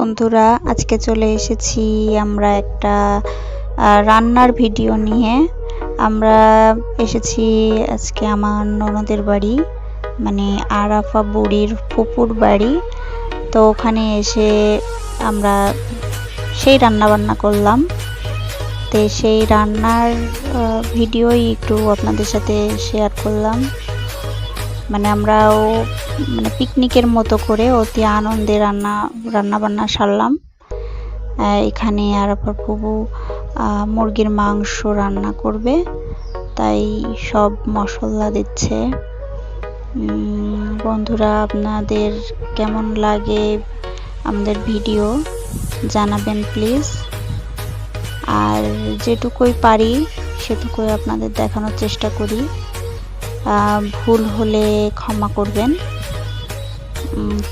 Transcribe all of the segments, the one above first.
বন্ধুরা, আজকে চলে এসেছি আমরা একটা রান্নার ভিডিও নিয়ে। আমরা এসেছি আজকে আমার ননদের বাড়ি, মানে আরাফা বুড়ির ফুপুর বাড়ি। তো ওখানে এসে আমরা সেই রান্না বান্না করলাম। তো সেই রান্নার ভিডিওই একটু আপনাদের সাথে শেয়ার করলাম। মানে আমরাও পিকনিকের মতো করে অতি আনন্দে রান্না বান্না সারলাম। এখানে আরাফার ফুপু মুরগির মাংস রান্না করবে, তাই সব মশলা দিচ্ছে। বন্ধুরা, আপনাদের কেমন লাগে আমাদের ভিডিও জানাবেন প্লিজ। আর যেটুকুই পারি সেটুকুই আপনাদের দেখানোর চেষ্টা করি। ভুল হলে ক্ষমা করবেন।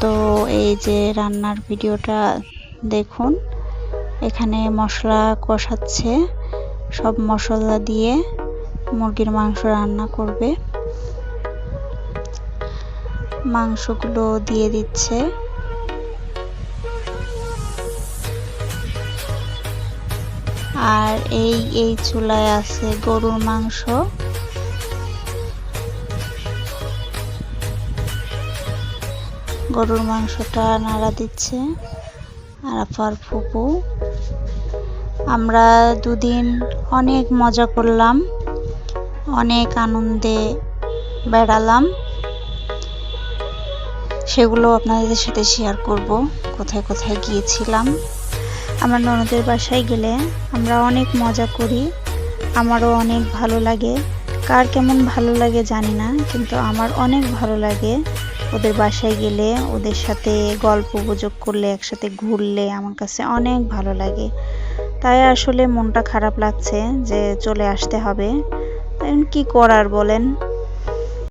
তো এই যে রান্নার ভিডিওটা দেখুন, এখানে মশলা কষাচ্ছে, সব মশলা দিয়ে মুরগির মাংস রান্না করবে। মাংসগুলো দিয়ে দিচ্ছে। আর এই চুলায় আছে গরুর মাংস। গরুর মাংসটা নাড়া দিচ্ছে আরাফার ফুপু। আমরা দুদিন অনেক মজা করলাম, অনেক আনন্দে বেড়ালাম। সেগুলো আপনাদের সাথে শেয়ার করব, কোথায় কোথায় গিয়েছিলাম। আমার ননদের বাসায় গেলে আমরা অনেক মজা করি, আমারও অনেক ভালো লাগে। কার কেমন ভালো লাগে জানি না, কিন্তু আমার অনেক ভালো লাগে। ওদের বাসায় গেলে, ওদের সাথে গল্প গুজব করলে, একসাথে ঘুরলে আমার কাছে অনেক ভালো লাগে। তাই আসলে মনটা খারাপ লাগছে যে চলে আসতে হবে। কি করার বলেন।